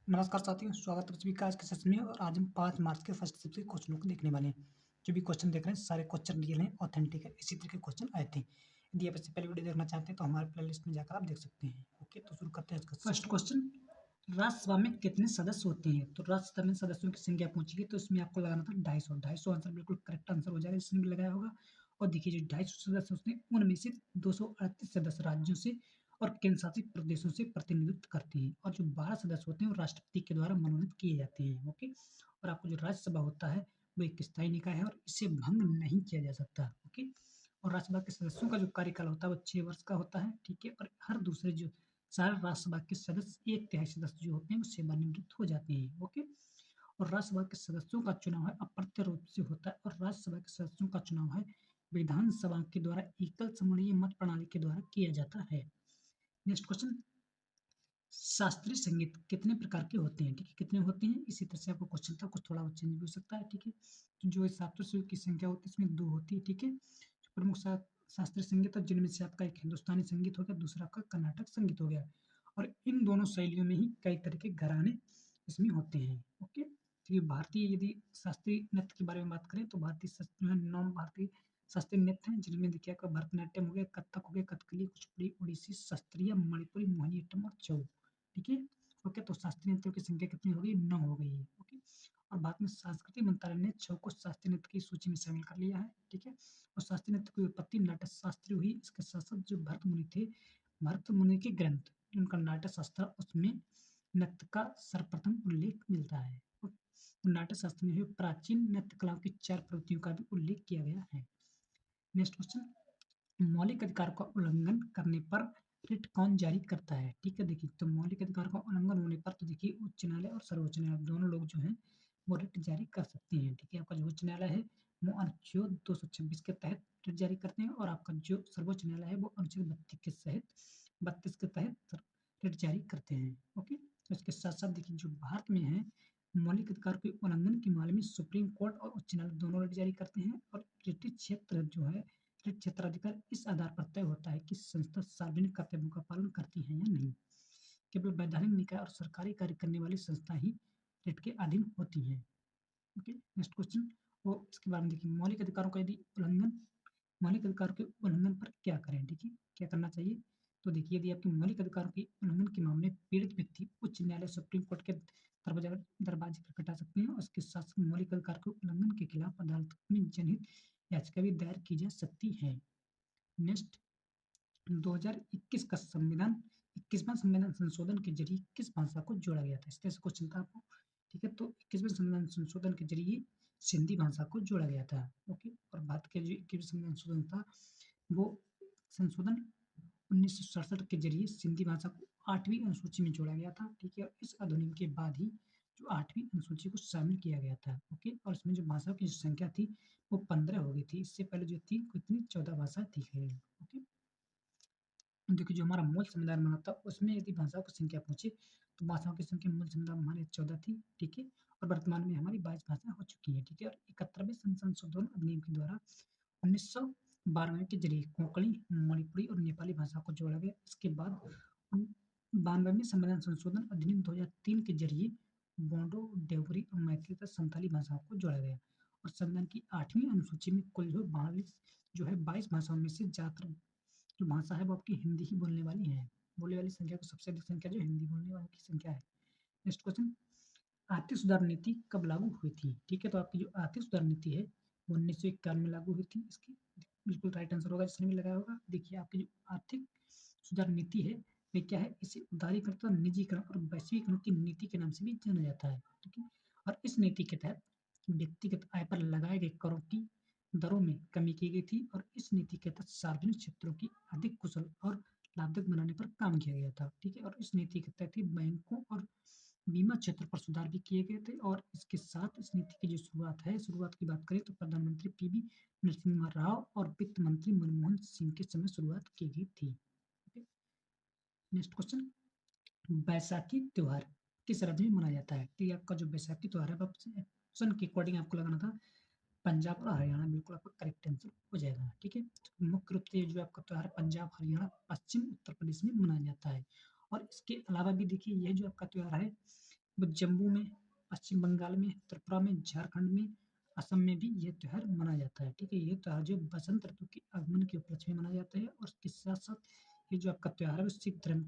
नमस्कार साथियों, स्वागत है आप सभी का आज के सेशन में। और आज हम 5 मार्च के फर्स्ट शिफ्ट के क्वेश्चनों को देखने वाले हैं। जो भी क्वेश्चन देख रहे हैं सारे क्वेश्चन रियल हैं, ऑथेंटिक है। इसी तरह के क्वेश्चन आए थे। यदि आप इससे पहले वीडियो देखना चाहते हैं तो हमारे प्लेलिस्ट में जाकर आप देख सकते हैं। ओके, तो शुरू करते हैं आज का फर्स्ट क्वेश्चन। राज्यसभा में कितने सदस्य होते हैं? तो राज्यसभा में सदस्यों की संख्या पूछी गई, तो इसमें आपको लगाना था 250। 250 आंसर बिल्कुल करेक्ट आंसर हो जाएगा, इसमें भी लगाया होगा। और देखिए जो 250 सदस्य होते हैं उनमें से 238 सदस्य राज्यों से और केंद्र शासित प्रदेशों से प्रतिनिधित्व करते हैं, और जो 12 सदस्य होते हैं वो राष्ट्रपति के द्वारा मनोनीत किए जाते हैं। ओके, और आपको जो राज्यसभा होता है वो एक स्थायी निकाय है और इसे भंग नहीं किया जा सकता। ओके, और राज्यसभा के सदस्यों का जो कार्यकाल होता है वो 6 वर्ष का होता है। ठीक है, और हर दूसरे जो सारे राज्यसभा के सदस्य एक तिहाई सदस्य जो होते हैं वो सेवानिवृत्त हो जाते हैं। ओके, और राज्यसभा के सदस्यों का चुनाव है अप्रत्यक्ष रूप से होता है, और राज्यसभा के सदस्यों का चुनाव है विधानसभा के द्वारा एकल समन्वयी मत प्रणाली के द्वारा किया जाता है। Next question. शास्त्रीय संगीत कितने प्रकार के होते हैं? ठीक है, कितने होते हैं इसी तरह से आपको क्वेश्चन था, कुछ थोड़ा चेंज भी हो सकता है। ठीक है, तो जो शास्त्रीय की संख्या होती है इसमें 2 होती है। ठीक है, जो प्रमुख शास्त्रीय संगीत है जिनमें से आपका एक हिंदुस्तानी संगीत हो गया, दूसरा आपका कर्नाटक संगीत हो गया। और इन दोनों शैलियों में ही कई तरह के घराने इसमें होते हैं। ओके, तो भारतीय यदि शास्त्रीय नृत्य के बारे में बात करें तो भारतीय जो है 9 भारतीय शास्त्रीय नृत्य हैं, जिनमें देखिए आपका भरतनाट्यम हो गया, कथक हो गया, कथकली, कुचिपुड़ी, ओडिसी, शास्त्रीय, मणिपुरी, मोहिनीअट्टम और छऊ। ठीक है, ओके, तो शास्त्रीय नृत्यों की संख्या कितनी हो गई? 9 हो गई है। ओके, और बाद में सांस्कृतिक मंत्रालय ने छऊ को शास्त्रीय नृत्य की सूची में शामिल कर लिया है। ठीक है, और शास्त्रीय नृत्य की उत्पत्ति नाट्य शास्त्र हुई। इसके साथ साथ जो भरत मुनि थे, भरत मुनि के ग्रंथ उनका नाट्य शास्त्र, उसमें नृत्य का सर्वप्रथम उल्लेख मिलता है। नाट्य शास्त्र में हुई प्राचीन नृत्य कलाओं की 4 प्रवृत्तियों का भी उल्लेख किया गया है। Next question. मौलिक अधिकार का उल्लंघन करने पर रिट कौन जारी करता है? ठीक है, देखिए तो मौलिक अधिकार का उल्लंघन होने पर तो देखिए उच्च न्यायालय और सर्वोच्च न्यायालय दोनों लोग जो हैं वो रिट जारी कर सकते हैं। ठीक है, आपका जो उच्च न्यायालय है वो अनुच्छेद 226 के तहत रिट जारी करते हैं, और आपका जो सर्वोच्च न्यायालय है वो अनुच्छेद 32 के तहत रिट जारी करते हैं। ओके, तो इसके साथ साथ देखिए जो भारत में है मौलिक अधिकार के उल्लंघन के मामले में सुप्रीम कोर्ट और उच्च न्यायालय दोनों रिट जारी करते हैं, और रिट क्षेत्र जो है क्षेत्राधिकार इस आधार पर तय होता है कि संस्था सार्वजनिक कर्तव्यों का पालन करती है या नहीं। केवल वैधानिक निकाय और सरकारी कार्य करने वाली संस्था ही रिट के अधीन होती है। Okay, next question. वो इसके बारे में देखिए मौलिक अधिकारों का यदि उल्लंघन मौलिक अधिकारों के उल्लंघन पर क्या करें? ठीक है, क्या करना चाहिए? तो देखिए यदि आपके मौलिक अधिकारों के उल्लंघन के मामले में पीड़ित व्यक्ति उच्च न्यायालय सुप्रीम कोर्ट के दरवाजे पर खटा सकते हैं, और इसके साथ साथ मौलिक अधिकार के उल्लंघन के खिलाफ अदालत में जनहित याचिका भी दायर की जा सकती है। नेक्स्ट। 2021 का संविधान 21वां संविधान संशोधन के जरिए किस भाषा को जोड़ा गया था? इस तरह से क्वेश्चन था आपको। ठीक है, तो 21वें संविधान संशोधन के जरिए सिंधी भाषा को जोड़ा गया था। ओके, और भारत के जो 21वें संविधान संशोधन था वो संशोधन 1967 के जरिए सिंधी भाषा को 8वीं अनुसूची में जोड़ा गया था। ठीक है, और इस अधिनियम के बाद ही जो 8वीं अनुसूची को शामिल किया गया था। ओके, और इसमें जो भाषाओं की संख्या थी वो 15 हो गई थी। इससे पहले जो थी कितनी 14 भाषाएं थी। ओके, देखिए जो हमारा मूल संविधान बना था उसमें यदि भाषाओं की संख्या पूछे तो भाषाओं की संख्या मूल संविधान हमारे 14 थी। ठीक है, और वर्तमान में हमारी 22 भाषाएं हो चुकी है। ठीक है, और 71वें संशोधन अधिनियम के द्वारा 1992 के जरिए कोंकणी, मणिपुरी और नेपाली भाषा को जोड़ा गया। इसके बाद 92वें संविधान संशोधन अधिनियम 2003 के जरिए बोडो, देवगिरी और मैथिली तथा संथाली भाषाओं को जोड़ा गया। और संविधान की 8वीं अनुसूची में कुल जो 42 जो है 22 भाषाओं में से ज्यादातर जो भाषा है वो आपकी हिंदी ही बोलने वाली है। बोलने वाली संख्या को सबसे अधिक संख्या जो हिंदी बोलने वालों की संख्या है। Next question. आर्थिक सुधार नीति कब लागू हुई थी? ठीक है, तो आपकी जो आर्थिक सुधार नीति है वो 1951 में लागू हुई थी। इसकी बिल्कुल राइट आंसर होगा जिसने भी लगाया होगा। देखिए आपकी जो आर्थिक सुधार नीति है वे क्या है, इसे उदारीकरण, निजीकरण और वैश्वीकरण की नीति के नाम से भी जाना जाता है। ठीक है, और इस नीति के तहत व्यक्तिगत आय पर लगाए गए करों की दरों में कमी की गई थी, और इस नीति के तहत सार्वजनिक क्षेत्रों की अधिक कुशल और लाभदायक बनाने पर काम किया गया था। ठीक है, और इस नीति के तहत ही बैंकों और बीमा क्षेत्र पर सुधार भी किए गए थे। और इसके साथ इस नीति की जो शुरुआत की बात करें तो प्रधानमंत्री पीवी नरसिम्हा राव और वित्त मंत्री मनमोहन सिंह के समय शुरुआत की गई थी। Next question. बैसाखी त्योहार किस राज्य में मनाया जाता है? तो आपका जो बैसाखी त्योहार है ऑप्शन के अकॉर्डिंग आपको लगाना था पंजाब और हरियाणा, बिल्कुल आपका करेक्ट आंसर हो जाएगा। ठीक है, तो मुख्य रूप से जो आपका त्योहार पंजाब, हरियाणा, पश्चिम उत्तर प्रदेश में मनाया जाता है। और इसके अलावा भी देखिए यह जो आपका त्योहार है वो जम्मू में, पश्चिम बंगाल में, त्रिपुरा में, झारखंड में, असम में भी ये त्योहार मनाया जाता है। ठीक है, ये त्योहार जो बसंत ऋतु के आगमन के उपलक्ष्य में मनाया जाता है, और इसके साथ साथ ये जो आपका त्योहार है वो सिख धर्म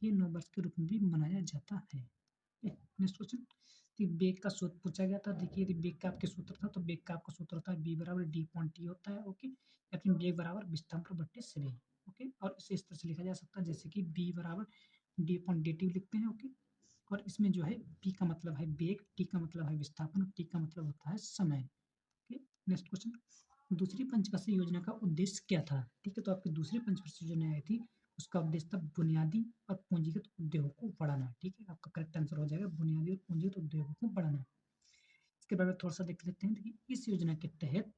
के नववर्ष के रूप में भी मनाया जाता है। नेक्स्ट क्वेश्चन, बेग का सूत्र पूछा गया था। देखिए, यदि बेग का आपके सूत्र था तो बेग का आपका सूत्र होता है बी बराबर डी पॉइंट टी होता है। ओके, या फिर बेग बराबर विस्थापन बट्टे सभी। ओके, और इसे इस तरह से लिखा जा सकता है जैसे कि बी बराबर डी पॉइंट डी टी लिखते हैं। ओके, और इसमें जो है पी का मतलब है बेग, टी का मतलब है विस्थापन और टी का मतलब होता है समय। ओके, नेक्स्ट क्वेश्चन, दूसरी पंचवर्षीय योजना का उद्देश्य क्या था? ठीक है, तो आपकी दूसरी पंचवर्षीय योजना आई थी, उसका उद्देश्य था बुनियादी और पूंजीगत उद्योगों को बढ़ाना। ठीक है, आपका करेक्ट आंसर हो जाएगा बुनियादी और पूंजीगत उद्योगों को बढ़ाना। इसके बारे में थोड़ा सा देख लेते हैं कि इस योजना के तहत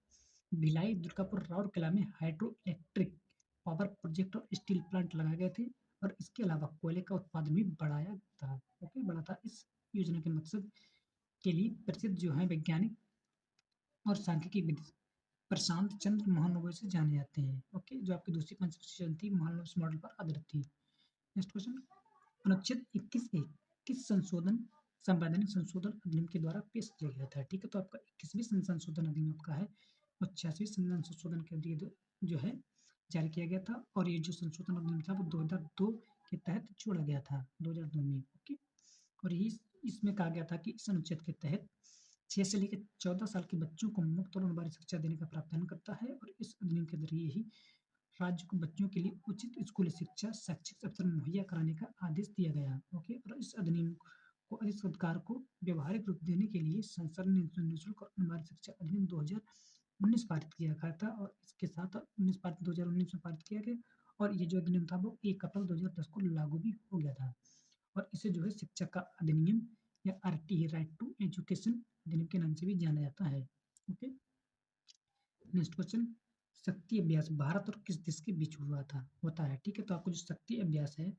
भिलाई, दुर्गापुर, राउरकेला में हाइड्रो इलेक्ट्रिक पावर प्रोजेक्ट और स्टील प्लांट लगाए गए थे, और इसके अलावा कोयले का उत्पादन भी बढ़ाया था। ओके, बढ़ा था। इस योजना के मकसद के लिए प्रसिद्ध जो है वैज्ञानिक और सांख्यिकी विद प्रशांत चंद्र महानवों से जाने जाते हैं। ओके, जो आपकी दूसरी पंचवर्षीय थी महानवों मॉडल पर आधारित थी। नेक्स्ट क्वेश्चन, अनुच्छेद 21 ए किस संशोधन संवैधानिक संशोधन अधिनियम के द्वारा पेश किया गया था? ठीक है, तो आपका 21वीं संशोधन अधिनियम आपका है वो 86वीं संविधान संशोधन के लिए जो है जारी किया गया था, और ये जो संशोधन अधिनियम था वो 2002 के तहत जोड़ा गया था, 2002 में। ओके, और ये इसमें कहा गया था कि इस अनुच्छेद के तहत 6 से लेकर 14 साल के बच्चों को मुफ्त और अनिवार्य शिक्षा देने का प्रावधान करता है, और इस अधिनियम के जरिए ही राज्य को बच्चों के लिए उचित स्कूली शिक्षा, शैक्षिक अवसर मुहैया कराने का आदेश दिया गया। ओके, और इस अधिनियम को इस अधिकार को व्यवहारिक रूप देने के लिए संसद ने निःशुल्क और अनिवार्य शिक्षा अधिनियम 2019 पारित किया गया था, और इसके साथ 2019 में पारित किया गया, और ये जो अधिनियम था वो 1 अप्रैल 2010 को लागू भी हो गया था, और इसे जो है शिक्षा का अधिनियम या आरटी राइट टू एजुकेशन अधिनियम के नाम से भी जाना जाता है। ओके, नेक्स्ट क्वेश्चन, शक्ति अभ्यास भारत और किस देश के बीच हुआ था होता है? ठीक है, तो आपको जो शक्ति अभ्यास है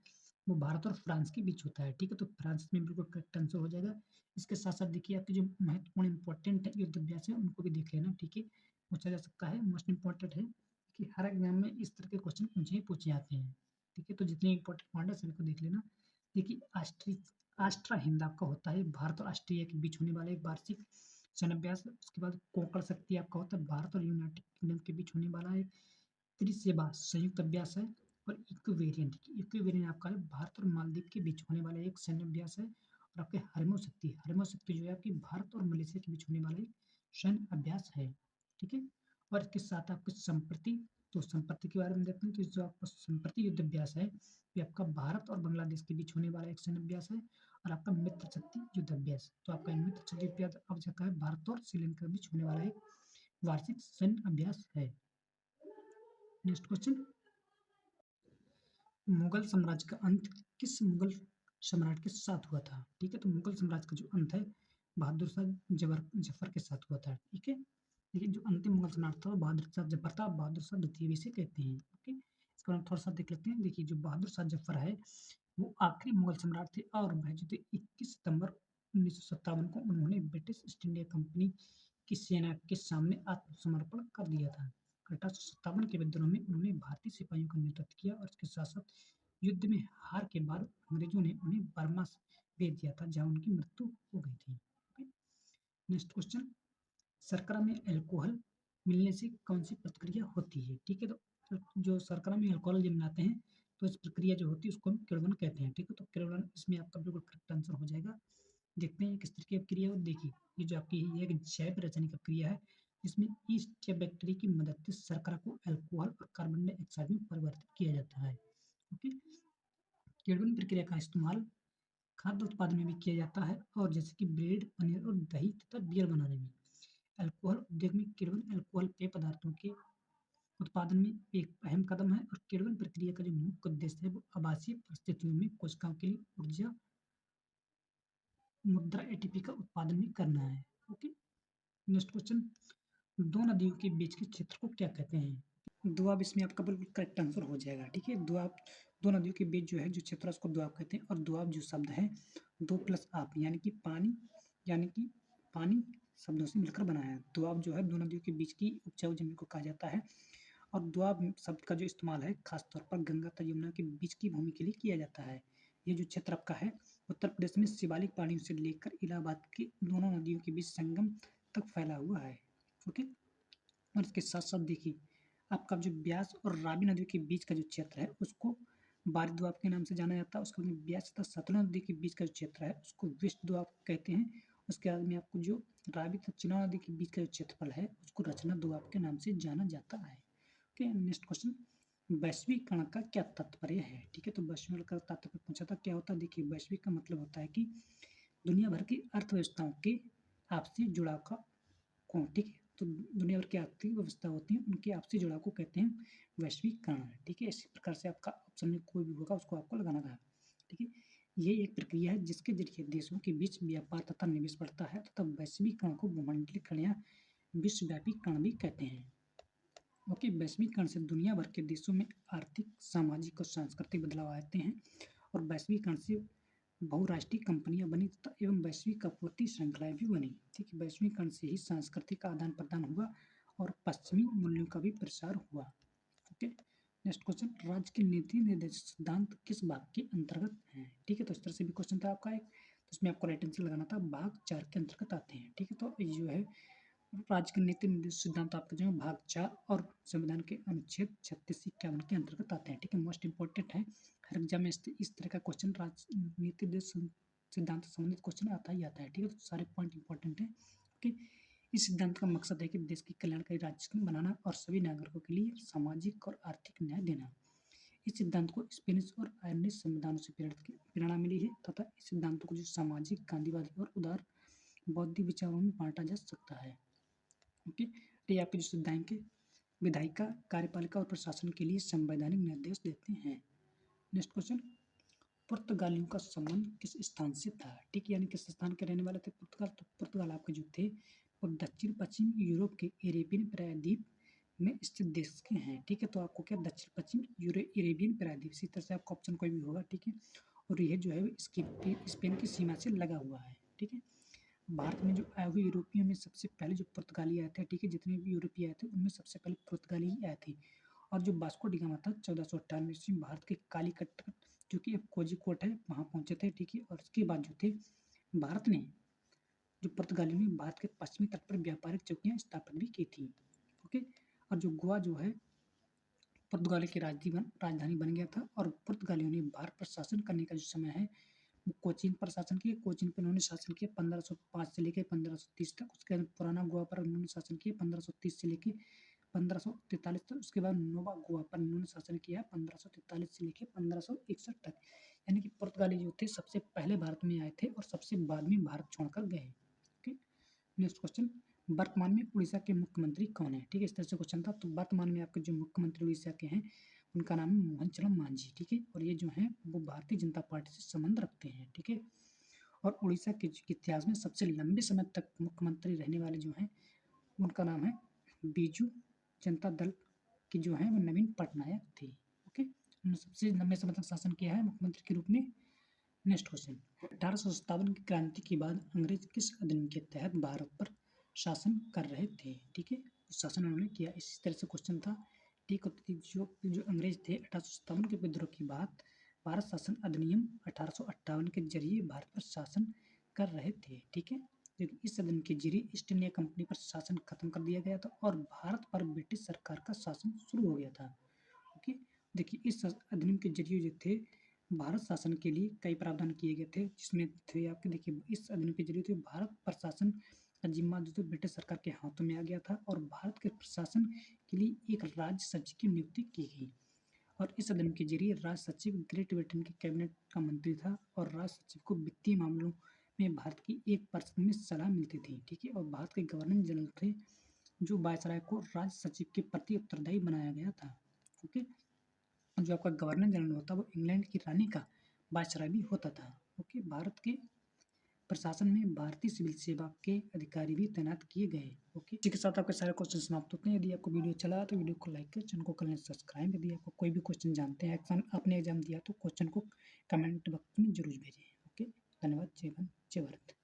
वो भारत और फ्रांस के बीच होता है। ठीक है, तो फ्रांस में बिल्कुल करेक्ट आंसर हो जाएगा। इसके साथ साथ देखिए आपके जो महत्वपूर्ण इंपॉर्टेंट युद्ध अभ्यास है उनको भी देख लेना। ठीक है, पूछा जा सकता है, मोस्ट इंपॉर्टेंट है कि हर एग्जाम में इस तरह के क्वेश्चन मुझे ही पूछे जाते हैं। ठीक है, तो जितने इंपॉर्टेंट पॉइंट है सभी को देख लेना। देखिए, आस्ट्रा हिंद आपका होता है भारत और ऑस्ट्रिया के बीच होने वाला एक वार्षिक सैन्य अभ्यास। उसके बाद कोंकण शक्ति आपका होता है भारत और यूनाइटेड किंगडम के बीच होने वाला एक त्रिसेबा संयुक्त अभ्यास है। और इक्विवेरियंट आपका है भारत और मालदीव के बीच होने वाला एक सैन्य अभ्यास है। और आपके हरमो शक्ति जो है आपकी भारत और मलेशिया के बीच होने वाला एक सैन्य अभ्यास है। ठीक है, और इसके साथ आपकी संप्रति, तो संप्रति के बारे में देखते हैं, तो जो आपका संप्रति युद्ध अभ्यास है ये आपका भारत और बांग्लादेश के बीच होने वाला एक सैन्य अभ्यास है। और आपका मित्र शक्ति युद्ध अभ्यास, तो आपका मित्र शक्ति अभ्यास अब जाता है भारत और श्रीलंका के बीच होने वाला एक वार्षिक सैन्य अभ्यास है। नेक्स्ट क्वेश्चन, मुगल साम्राज्य का अंत किस मुगल सम्राट के साथ हुआ था? ठीक है, तो मुगल साम्राज्य का जो अंत है बहादुर शाह जफर के साथ हुआ था। ठीक है, लेकिन जो अंतिम मुगल सम्राट था वो बहादुर शाह जफर था, बहादुर शाह द्वितीय भी इसे कहते हैं। ओके, इसको हम थोड़ा सा देख लेते हैं। देखिए, जो बहादुर शाह जफर है वो आखिरी मुगल सम्राट थे, और वह जो थे 21 सितंबर 1957 को उन्होंने ब्रिटिश ईस्ट इंडिया कंपनी की सेना के सामने आत्मसमर्पण कर दिया था। 1857 के विद्रोह में उन्होंने भारतीय सिपाहियों का नेतृत्व किया, और इसके साथ साथ युद्ध में हार के बाद अंग्रेजों ने उन्हें बर्मा भेज दिया था, जहां उनकी मृत्यु हो गई थी। नेक्स्ट क्वेश्चन, शर्करा में अल्कोहल मिलने से कौन सी प्रतिक्रिया होती है? ठीक है, तो जो शर्करा में अल्कोहल जब मिलाते हैं तो इस प्रक्रिया जो होती है उसको हम किण्वन कहते हैं। ठीक है, तो किण्वन इसमें आपका बिल्कुल करेक्ट आंसर हो जाएगा। देखते हैं किस तरह की क्रिया है। देखिए, ये जो आपकी है ये एक जैव रासायनिक क्रिया है जिसमें ईस्ट या बैक्टीरिया की मदद से शर्करा को अल्कोहल और कार्बन डाइऑक्साइड में परिवर्तित किया जाता है। ओके, किण्वन प्रक्रिया का इस्तेमाल खाद्य उत्पादन में भी किया जाता है, और जैसे कि ब्रेड, पनीर और दही तथा बियर बनाने में। अल्कोहल उद्योग में किण्वन अल्कोहल पेय पदार्थों के उत्पादन में एक अहम कदम है, और किण्वन प्रक्रिया का जो मुख्य उद्देश्य है वो आवासीय परिस्थितियों में कोशिकाओं के लिए ऊर्जा मुद्रा एटीपी का उत्पादन भी करना है। ओके, नेक्स्ट क्वेश्चन, दो नदियों के बीच के क्षेत्र को क्या कहते हैं? दोआब इसमें आपका बिल्कुल करेक्ट आंसर हो जाएगा। ठीक है, दोआब दो नदियों के बीच जो है जो क्षेत्र है उसको दोआब कहते हैं, और दोआब जो शब्द है दो प्लस आप यानी कि पानी शब्दों से मिलकर बना है। दोआब जो है दो नदियों के बीच की उपजाऊ जमीन को कहा जाता है, और दोआब शब्द का जो इस्तेमाल है खासतौर पर गंगा तथा यमुना के बीच की भूमि के लिए किया जाता है। ये जो क्षेत्र आपका है उत्तर प्रदेश में शिवालिक पहाड़ियों से लेकर इलाहाबाद की दोनों नदियों के बीच संगम तक फैला हुआ है। ओके, और इसके साथ-साथ देखिए आपका जो ब्यास और रावी नदियों के बीच का जो क्षेत्र है उसको बारिश दोआब के नाम से जाना जाता है। उसके बाद में ब्यास तथा सतलुज नदी के बीच का जो क्षेत्र है उसको विष्णु दोआब कहते हैं। उसके बाद में आपको जो रावी तथा चेनाब नदी के बीच का जो क्षेत्रफल है उसको रचना दोआब के नाम से जाना जाता है। ओके, नेक्स्ट क्वेश्चन, वैश्वीकरण का क्या तात्पर्य है? ठीक है, तो वैश्वीकरण का तात्पर्य पूछा था क्या होता है? देखिए वैश्विक का मतलब होता है कि दुनिया भर की अर्थव्यवस्थाओं के आपसी जुड़ाव का कौन, ठीक है? तो दुनिया भर की आर्थिक व्यवस्था होती है उनके आपसी जुड़ाव को कहते हैं वैश्वीकरण। ठीक है, इसी प्रकार से आपका ऑप्शन में कोई भी होगा उसको आपको लगाना है। ठीक है, ये एक प्रक्रिया है जिसके जरिए देशों के बीच व्यापार तथा निवेश बढ़ता है तथा वैश्वीकरण को भूमंडलीकरण या विश्वव्यापीकरण भी कहते हैं। ओके, वैश्वीकरण से दुनिया भर के देशों में आर्थिक, सामाजिक और सांस्कृतिक बदलाव आते हैं और वैश्वीकरण से बहुराष्ट्रीय कंपनियां बनी तथा एवं वैश्विक आपूर्ति श्रृंखलाएं भी बनी। ठीक है, वैश्वीकरण से ही सांस्कृतिक आदान प्रदान हुआ और पश्चिमी मूल्यों का भी प्रसार हुआ। ओके, नेक्स्ट क्वेश्चन, राज्य के नीति निर्देशक सिद्धांत किस भाग के अंतर्गत हैं? ठीक है, तो इस तरह से भी क्वेश्चन था आपका एक, तो इसमें आपको राइट आंसर लगाना था भाग 4 के अंतर्गत आते हैं। ठीक है, तो ये जो है राज्य के नीति निर्देशक सिद्धांत आपके जो है भाग 4 और संविधान के अनुच्छेद 36 से 51 के अंतर्गत आते हैं। ठीक है, मोस्ट इंपॉर्टेंट है, हर एग्जाम में इस तरह का क्वेश्चन नीति निर्देशक सिद्धांत से संबंधित क्वेश्चन आता ही आता है। ठीक है, तो सारे पॉइंट इंपॉर्टेंट है। ओके, इस सिद्धांत का मकसद है कि देश की कल्याणकारी राज्य बनाना और सभी नागरिकों के लिए सामाजिक और आर्थिक न्याय देना। इस सिद्धांत को स्पेनिश और आयरलैंड संविधानों से प्रेरणा मिली है तथा इस सिद्धांत को जो सामाजिक, गांधीवादी और उदार बौद्धिक विचारों में बांटा जा सकता है। ओके, तो ये आपके जो सिद्धांत के विधायिका, कार्यपालिका और प्रशासन के लिए संवैधानिक निर्देश देते हैं। नेक्स्ट क्वेश्चन, पुर्तगालियों का संबंध किस स्थान से था? ठीक, यानी किस स्थान के रहने वाले थे पुर्तगाल? तो पुर्तगाल आपके जो थे वो दक्षिण पश्चिम यूरोप के एरेबियन प्रायद्वीप में स्थित देश के हैं। ठीक है, तो आपको क्या दक्षिण पश्चिम एरेबियन प्रायद्वीप, इसी तरह से आपका ऑप्शन कोई भी होगा। ठीक है, और यह जो है इसकी स्पेन की सीमा से लगा हुआ है। ठीक है, भारत में जो आए हुए यूरोपियों में सबसे पहले जो पुर्तगाली आए थे, ठीक है, जितने भी यूरोपीय आए थे उनमें सबसे पहले पुर्तगाली ही आए थे। और जो वास्को डी गामा था 1498 ईस्वी में भारत के कालीकट जो कि अब कोझिकोड है वहाँ पहुंचे थे। ठीक है, और उसके बाद जो थे भारत ने जो पुर्तगालियों ने भारत के पश्चिमी तट पर व्यापारिक चौकियां स्थापित भी की थी। ओके, और जो गोवा जो है पुर्तगाली की राजधानी बन गया था और पुर्तगालियों ने भारत पर शासन करने का जो समय है कोचीन पर शासन किया। कोचीन पर उन्होंने शासन किया 1505 से लेकर 1530 तक। उसके बाद पुराना गोवा पर उन्होंने शासन किया 1530 से लेकर 1543 तक। उसके बाद नोवा गोवा पर उन्होंने शासन किया 1543 से लेकर 1561 तक। यानी कि पुर्तगाली जो थे सबसे पहले भारत में आए थे और सबसे बाद में भारत छोड़कर गए। ओके, नेक्स्ट क्वेश्चन, वर्तमान में उड़ीसा के मुख्यमंत्री कौन है? ठीक है, इस तरह से क्वेश्चन था। तो वर्तमान में आपके जो मुख्यमंत्री उड़ीसा के हैं उनका नाम है मोहन चरण मांझी। ठीक है, और ये जो है वो भारतीय जनता पार्टी से संबंध रखते हैं। ठीक है, और उड़ीसा के इतिहास में सबसे लंबे समय तक मुख्यमंत्री रहने वाले जो हैं उनका नाम है बीजू जनता दल के जो है वो नवीन पटनायक थे। ओके, उन्होंने सबसे लंबे समय तक शासन किया है मुख्यमंत्री के रूप में। नेक्स्ट क्वेश्चन, 1857 की क्रांति के बाद अंग्रेज किस अधिनियम के तहत भारत पर शासन कर रहे थे? ठीक है, शासन उन्होंने किया, इसी तरह से क्वेश्चन था। ठीक है, जो अंग्रेज थे 1857 के विद्रोह के बाद भारत शासन अधिनियम 1858 के जरिए भारत पर शासन कर रहे थे। ठीक है, लेकिन इस अधिनियम के जरिए ईस्ट इंडिया कंपनी पर शासन खत्म कर दिया गया था और भारत पर ब्रिटिश सरकार का शासन शुरू हो गया था। ओके, देखिए इस अधिनियम के जरिए जो थे भारत शासन के लिए कई प्रावधान किए गए थे, जिसमें थे आपके देखिए इस अधिनियम के जरिए भारत प्रशासन का जिम्मा जो ब्रिटिश सरकार के हाथों में आ गया था और भारत के प्रशासन के लिए एक राज्य सचिव की नियुक्ति की गई। और इस अधिनियम के जरिए राज सचिव ग्रेट ब्रिटेन के कैबिनेट का मंत्री था और राज सचिव को वित्तीय मामलों में भारत की 1% में सलाह मिलती थी। ठीक है, और भारत के गवर्नर जनरल थे जो वायसराय को राज सचिव के प्रति उत्तरदायी बनाया गया था। ओके, जो आपका गवर्नर जनरल होता है वो इंग्लैंड की रानी का वायसराय भी होता था। ओके, भारत के प्रशासन में भारतीय सिविल सेवा के अधिकारी भी तैनात किए गए। ओके, इसी के साथ आपके सारे क्वेश्चन समाप्त होते हैं। यदि आपको वीडियो अच्छा लगा तो वीडियो को लाइक करें, चैनल को कर लें सब्सक्राइब। यदि आपको कोई भी क्वेश्चन जानते हैं आपने एग्जाम दिया तो क्वेश्चन को कमेंट बॉक्स में जरूर भेजें। ओके, धन्यवाद। जय हिंद, जय भारत।